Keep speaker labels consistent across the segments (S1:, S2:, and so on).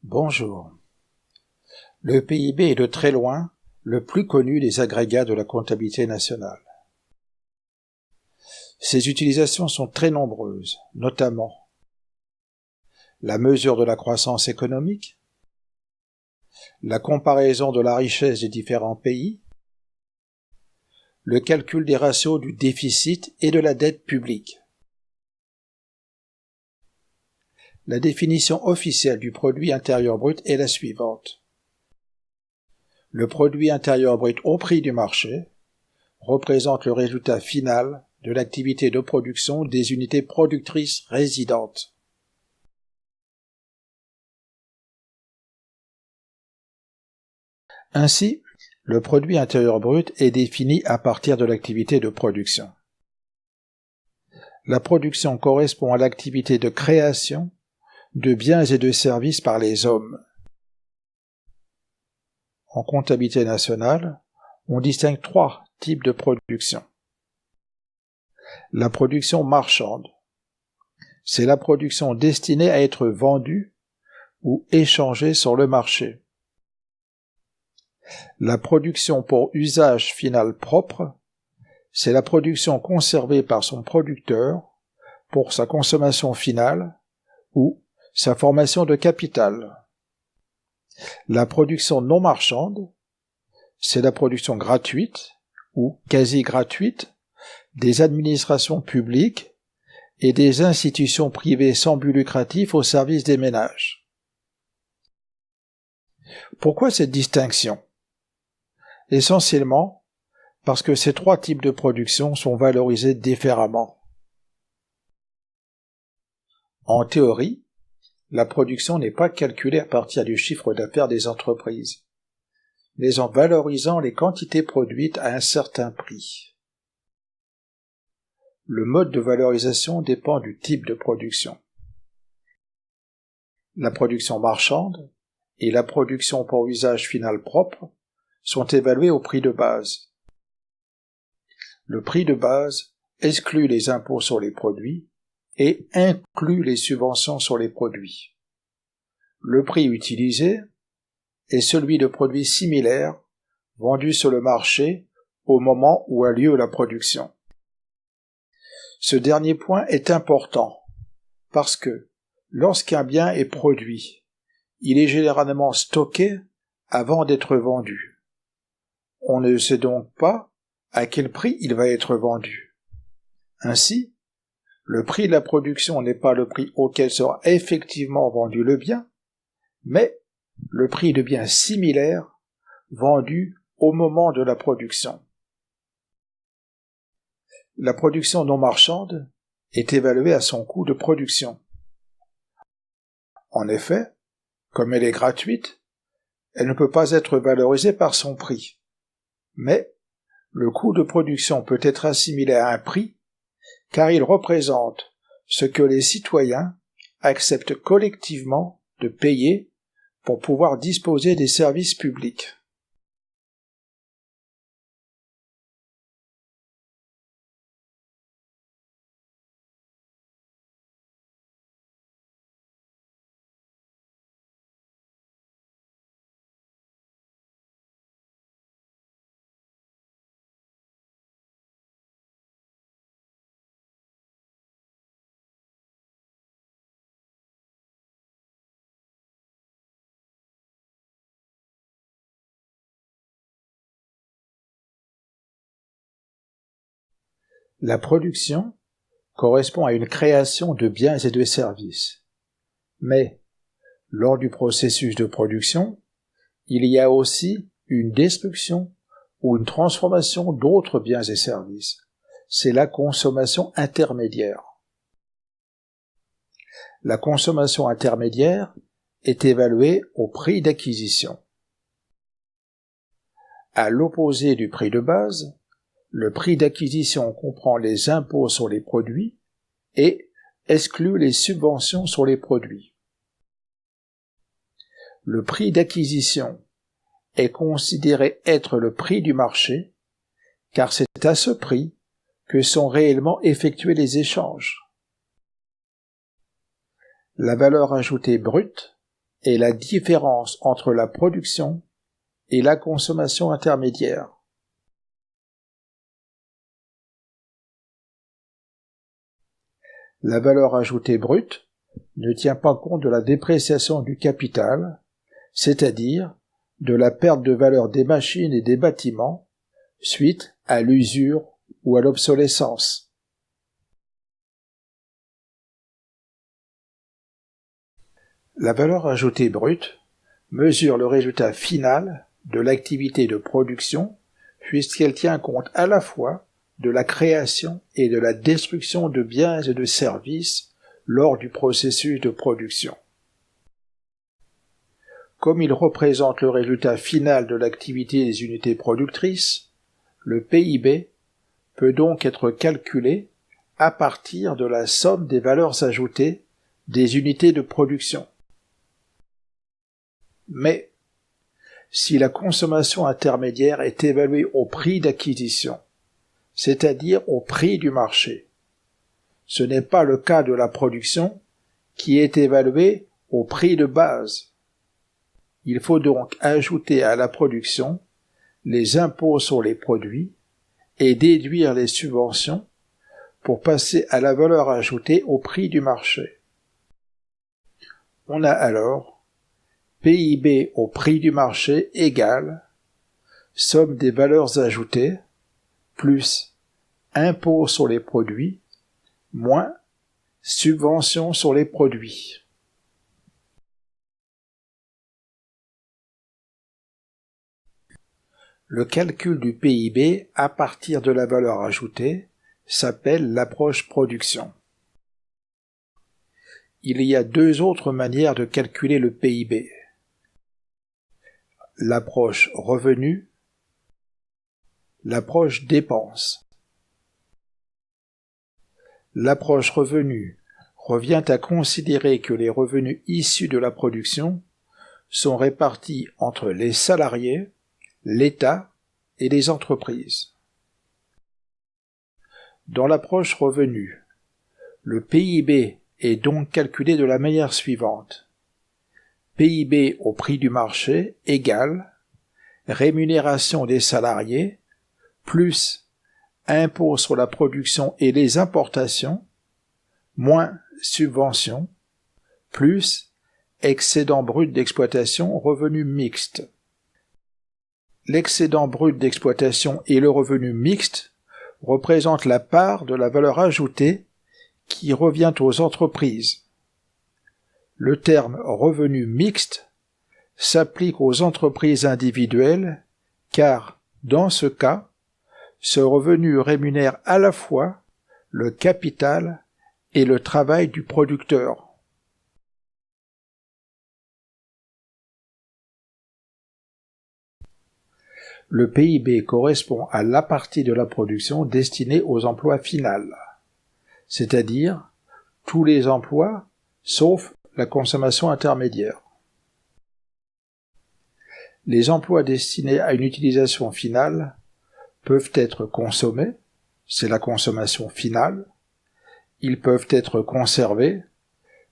S1: Bonjour. Le PIB est de très loin le plus connu des agrégats de la comptabilité nationale. Ses utilisations sont très nombreuses, notamment la mesure de la croissance économique, la comparaison de la richesse des différents pays, le calcul des ratios du déficit et de la dette publique. La définition officielle du produit intérieur brut est la suivante. Le produit intérieur brut au prix du marché représente le résultat final de l'activité de production des unités productrices résidentes. Ainsi, le produit intérieur brut est défini à partir de l'activité de production. La production correspond à l'activité de création de biens et de services par les hommes. En comptabilité nationale, on distingue 3 types de production. La production marchande, c'est la production destinée à être vendue ou échangée sur le marché. La production pour usage final propre, c'est la production conservée par son producteur pour sa consommation finale ou sa formation de capital. La production non marchande, c'est la production gratuite ou quasi gratuite des administrations publiques et des institutions privées sans but lucratif au service des ménages. Pourquoi cette distinction ? Essentiellement parce que ces 3 types de production sont valorisés différemment. En théorie, la production n'est pas calculée à partir du chiffre d'affaires des entreprises, mais en valorisant les quantités produites à un certain prix. Le mode de valorisation dépend du type de production. La production marchande et la production pour usage final propre sont évaluées au prix de base. Le prix de base exclut les impôts sur les produits et inclut les subventions sur les produits. Le prix utilisé est celui de produits similaires vendus sur le marché au moment où a lieu la production. Ce dernier point est important parce que lorsqu'un bien est produit, il est généralement stocké avant d'être vendu. On ne sait donc pas à quel prix il va être vendu. Ainsi, le prix de la production n'est pas le prix auquel sera effectivement vendu le bien, mais le prix de biens similaires vendus au moment de la production. La production non marchande est évaluée à son coût de production. En effet, comme elle est gratuite, elle ne peut pas être valorisée par son prix. Mais le coût de production peut être assimilé à un prix car il représente ce que les citoyens acceptent collectivement de payer pour pouvoir disposer des services publics. La production correspond à une création de biens et de services. Mais, lors du processus de production, il y a aussi une destruction ou une transformation d'autres biens et services. C'est la consommation intermédiaire. La consommation intermédiaire est évaluée au prix d'acquisition. À l'opposé du prix de base, le prix d'acquisition comprend les impôts sur les produits et exclut les subventions sur les produits. Le prix d'acquisition est considéré être le prix du marché, car c'est à ce prix que sont réellement effectués les échanges. La valeur ajoutée brute est la différence entre la production et la consommation intermédiaire. La valeur ajoutée brute ne tient pas compte de la dépréciation du capital, c'est-à-dire de la perte de valeur des machines et des bâtiments suite à l'usure ou à l'obsolescence. La valeur ajoutée brute mesure le résultat final de l'activité de production puisqu'elle tient compte à la fois de la création et de la destruction de biens et de services lors du processus de production. Comme il représente le résultat final de l'activité des unités productrices, le PIB peut donc être calculé à partir de la somme des valeurs ajoutées des unités de production. Mais, si la consommation intermédiaire est évaluée au prix d'acquisition, c'est-à-dire au prix du marché, ce n'est pas le cas de la production qui est évaluée au prix de base. Il faut donc ajouter à la production les impôts sur les produits et déduire les subventions pour passer à la valeur ajoutée au prix du marché. On a alors PIB au prix du marché égale somme des valeurs ajoutées plus impôts sur les produits moins subventions sur les produits. Le calcul du PIB à partir de la valeur ajoutée s'appelle l'approche production. Il y a deux autres manières de calculer le PIB. L'approche revenu, l'approche dépense. L'approche revenu revient à considérer que les revenus issus de la production sont répartis entre les salariés, l'État et les entreprises. Dans l'approche revenu, le PIB est donc calculé de la manière suivante. PIB au prix du marché égale rémunération des salariés plus impôts sur la production et les importations moins subventions plus excédent brut d'exploitation revenu mixte. L'excédent brut d'exploitation et le revenu mixte représentent la part de la valeur ajoutée qui revient aux entreprises. Le terme revenu mixte s'applique aux entreprises individuelles car, dans ce cas, ce revenu rémunère à la fois le capital et le travail du producteur. Le PIB correspond à la partie de la production destinée aux emplois finals, c'est-à-dire tous les emplois sauf la consommation intermédiaire. Les emplois destinés à une utilisation finale peuvent être consommés, c'est la consommation finale, ils peuvent être conservés,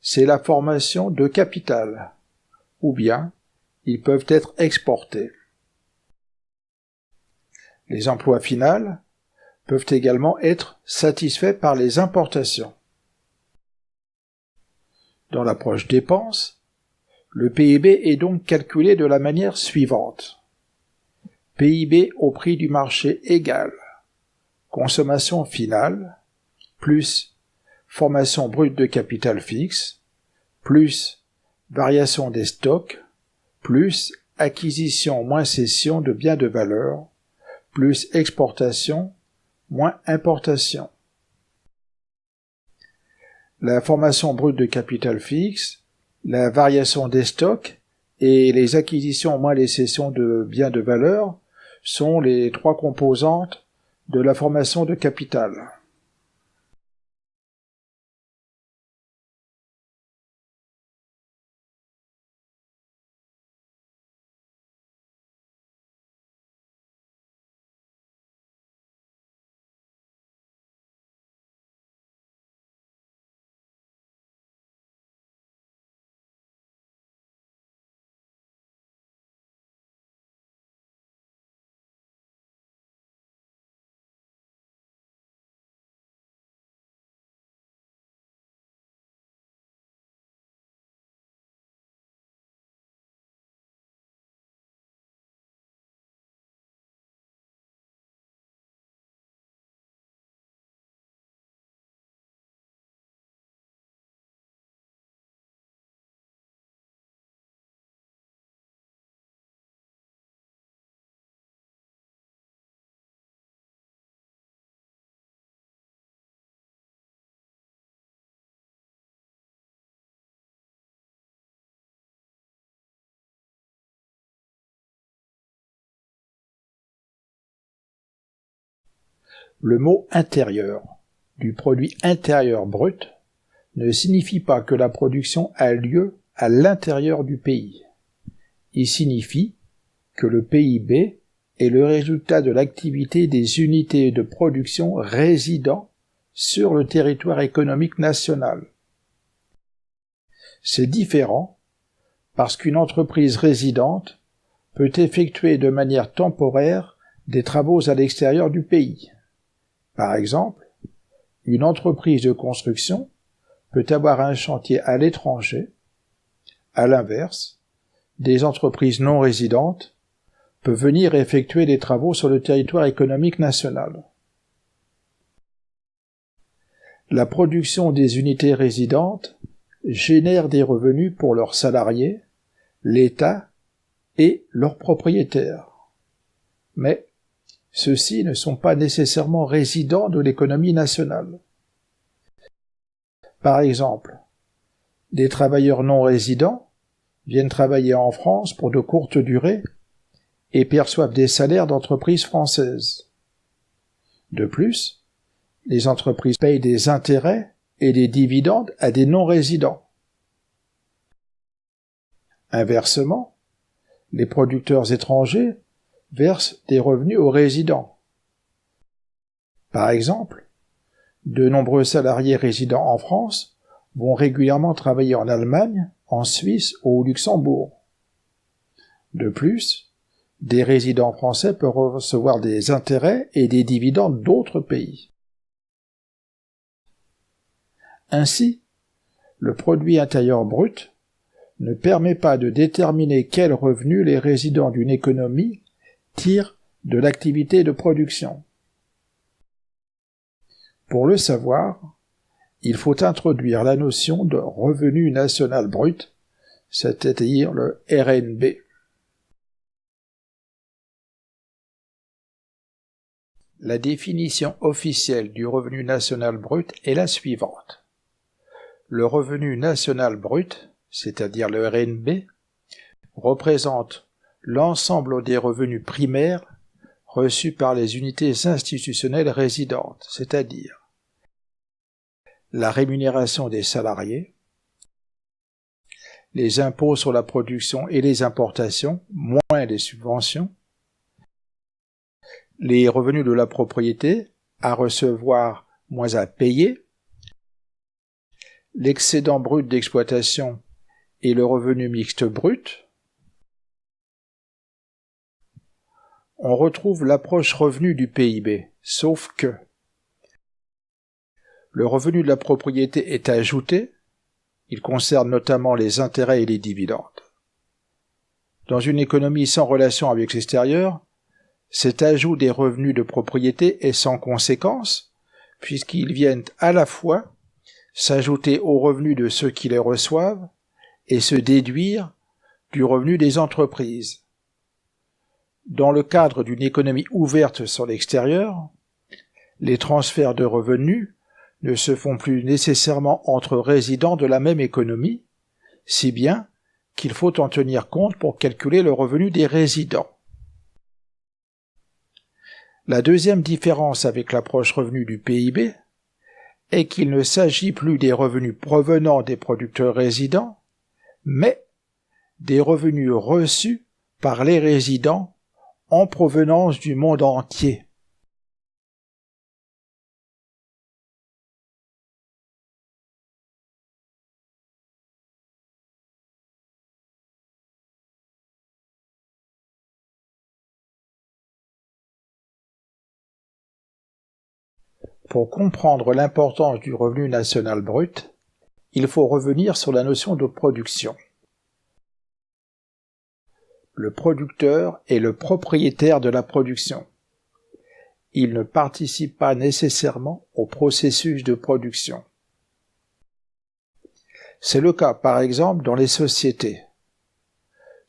S1: c'est la formation de capital, ou bien ils peuvent être exportés. Les emplois finals peuvent également être satisfaits par les importations. Dans l'approche dépenses, le PIB est donc calculé de la manière suivante. PIB au prix du marché égale consommation finale plus formation brute de capital fixe plus variation des stocks plus acquisition moins cession de biens de valeur plus exportation moins importation. La formation brute de capital fixe, la variation des stocks et les acquisitions moins les cessions de biens de valeur sont les trois composantes de la formation de capital. Le mot intérieur du produit intérieur brut ne signifie pas que la production a lieu à l'intérieur du pays. Il signifie que le PIB est le résultat de l'activité des unités de production résidant sur le territoire économique national. C'est différent parce qu'une entreprise résidente peut effectuer de manière temporaire des travaux à l'extérieur du pays. Par exemple, une entreprise de construction peut avoir un chantier à l'étranger. À l'inverse, des entreprises non résidentes peuvent venir effectuer des travaux sur le territoire économique national. La production des unités résidentes génère des revenus pour leurs salariés, l'État et leurs propriétaires. Mais ceux-ci ne sont pas nécessairement résidents de l'économie nationale. Par exemple, des travailleurs non résidents viennent travailler en France pour de courtes durées et perçoivent des salaires d'entreprises françaises. De plus, les entreprises payent des intérêts et des dividendes à des non-résidents. Inversement, les producteurs étrangers versent des revenus aux résidents. Par exemple, de nombreux salariés résidant en France vont régulièrement travailler en Allemagne, en Suisse ou au Luxembourg. De plus, des résidents français peuvent recevoir des intérêts et des dividendes d'autres pays. Ainsi, le produit intérieur brut ne permet pas de déterminer quels revenus les résidents d'une économie tirent de l'activité de production. Pour le savoir, il faut introduire la notion de revenu national brut, c'est-à-dire le RNB. La définition officielle du revenu national brut est la suivante. Le revenu national brut, c'est-à-dire le RNB, représente l'ensemble des revenus primaires reçus par les unités institutionnelles résidentes, c'est-à-dire la rémunération des salariés, les impôts sur la production et les importations, moins les subventions, les revenus de la propriété, à recevoir moins à payer, l'excédent brut d'exploitation et le revenu mixte brut. On retrouve l'approche revenu du PIB, sauf que le revenu de la propriété est ajouté, il concerne notamment les intérêts et les dividendes. Dans une économie sans relation avec l'extérieur, cet ajout des revenus de propriété est sans conséquence, puisqu'ils viennent à la fois s'ajouter aux revenus de ceux qui les reçoivent et se déduire du revenu des entreprises. Dans le cadre d'une économie ouverte sur l'extérieur, les transferts de revenus ne se font plus nécessairement entre résidents de la même économie, si bien qu'il faut en tenir compte pour calculer le revenu des résidents. La deuxième différence avec l'approche revenu du PIB est qu'il ne s'agit plus des revenus provenant des producteurs résidents, mais des revenus reçus par les résidents en provenance du monde entier. Pour comprendre l'importance du revenu national brut, il faut revenir sur la notion de production. Le producteur est le propriétaire de la production. Il ne participe pas nécessairement au processus de production. C'est le cas, par exemple, dans les sociétés.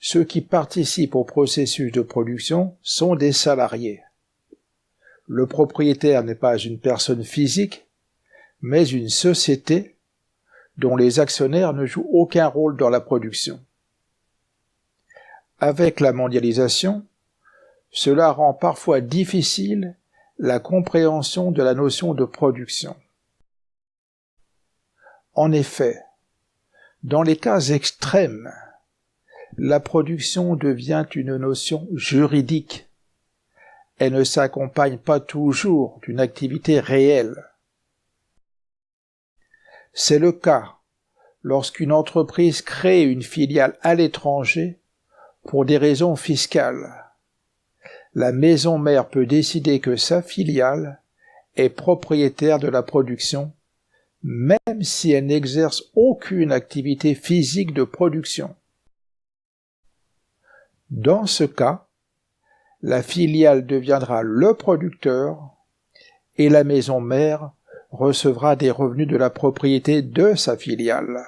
S1: Ceux qui participent au processus de production sont des salariés. Le propriétaire n'est pas une personne physique, mais une société dont les actionnaires ne jouent aucun rôle dans la production. Avec la mondialisation, cela rend parfois difficile la compréhension de la notion de production. En effet, dans les cas extrêmes, la production devient une notion juridique. Elle ne s'accompagne pas toujours d'une activité réelle. C'est le cas lorsqu'une entreprise crée une filiale à l'étranger pour des raisons fiscales. La maison mère peut décider que sa filiale est propriétaire de la production, même si elle n'exerce aucune activité physique de production. Dans ce cas, la filiale deviendra le producteur et la maison mère recevra des revenus de la propriété de sa filiale.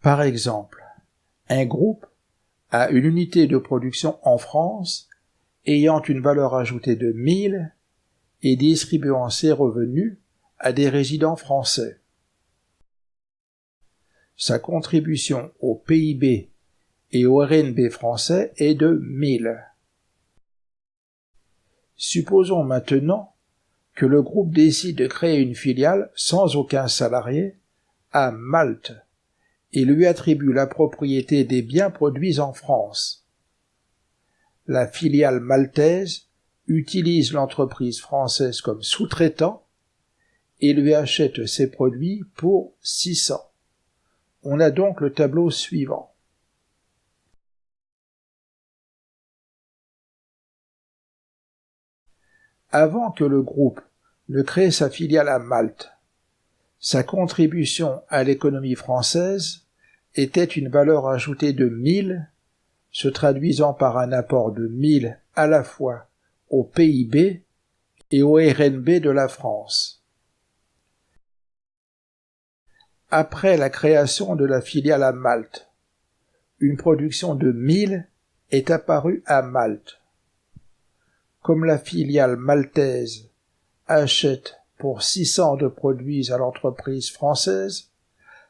S1: Par exemple, un groupe a une unité de production en France ayant une valeur ajoutée de 1000 et distribuant ses revenus à des résidents français. Sa contribution au PIB et au RNB français est de 1000. Supposons maintenant que le groupe décide de créer une filiale sans aucun salarié à Malte et lui attribue la propriété des biens produits en France. La filiale maltaise utilise l'entreprise française comme sous-traitant et lui achète ses produits pour 600. On a donc le tableau suivant. Avant que le groupe ne crée sa filiale à Malte, sa contribution à l'économie française était une valeur ajoutée de 1000, se traduisant par un apport de 1000 à la fois au PIB et au RNB de la France. Après la création de la filiale à Malte, une production de 1000 est apparue à Malte. Comme la filiale maltaise achète pour 600 de produits à l'entreprise française,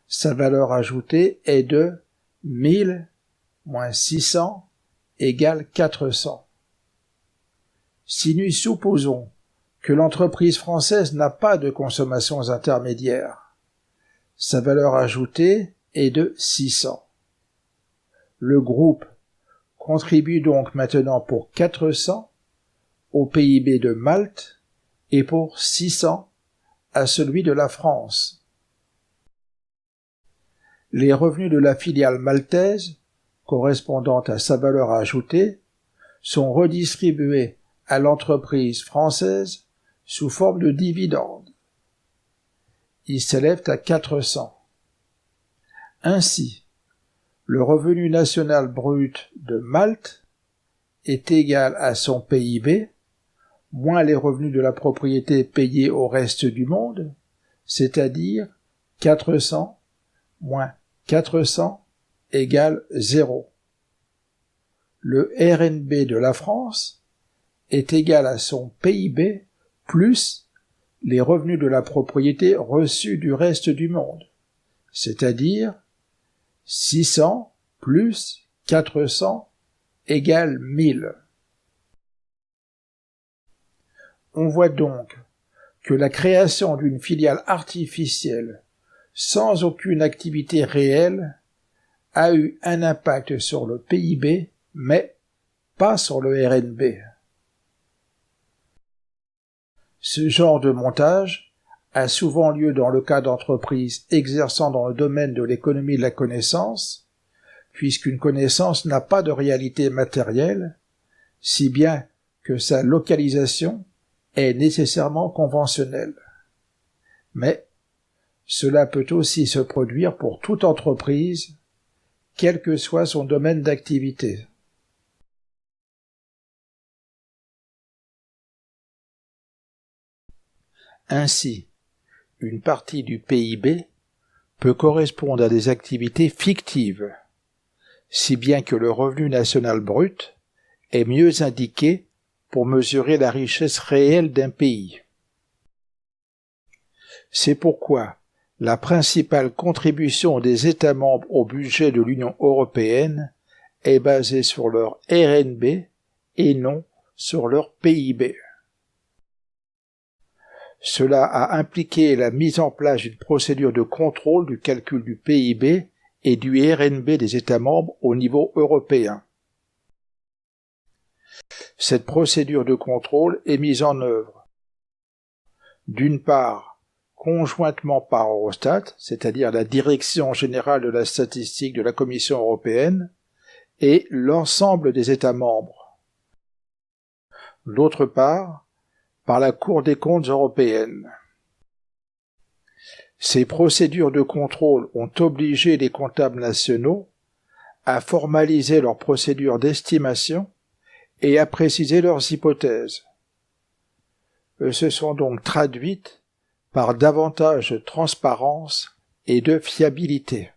S1: sa valeur ajoutée est de 1000 moins 600 égale 400. Si nous supposons que l'entreprise française n'a pas de consommations intermédiaires, sa valeur ajoutée est de 600. Le groupe contribue donc maintenant pour 400 au PIB de Malte et pour 600 à celui de la France. Les revenus de la filiale maltaise, correspondant à sa valeur ajoutée, sont redistribués à l'entreprise française sous forme de dividendes. Ils s'élèvent à 400. Ainsi, le revenu national brut de Malte est égal à son PIB, moins les revenus de la propriété payés au reste du monde, c'est-à-dire 400 moins 400 égale 0. Le RNB de la France est égal à son PIB plus les revenus de la propriété reçus du reste du monde, c'est-à-dire 600 plus 400 égale 1000. On voit donc que la création d'une filiale artificielle sans aucune activité réelle a eu un impact sur le PIB, mais pas sur le RNB. Ce genre de montage a souvent lieu dans le cas d'entreprises exerçant dans le domaine de l'économie de la connaissance, puisqu'une connaissance n'a pas de réalité matérielle, si bien que sa localisation est nécessairement conventionnelle. Mais cela peut aussi se produire pour toute entreprise, quel que soit son domaine d'activité. Ainsi, une partie du PIB peut correspondre à des activités fictives, si bien que le revenu national brut est mieux indiqué pour mesurer la richesse réelle d'un pays. C'est pourquoi la principale contribution des États membres au budget de l'Union européenne est basée sur leur RNB et non sur leur PIB. Cela a impliqué la mise en place d'une procédure de contrôle du calcul du PIB et du RNB des États membres au niveau européen. Cette procédure de contrôle est mise en œuvre, d'une part, conjointement par Eurostat, c'est-à-dire la Direction générale de la statistique de la Commission européenne, et l'ensemble des États membres. D'autre part, par la Cour des comptes européenne. Ces procédures de contrôle ont obligé les comptables nationaux à formaliser leurs procédures d'estimation et à préciser leurs hypothèses. Elles se sont donc traduites par davantage de transparence et de fiabilité.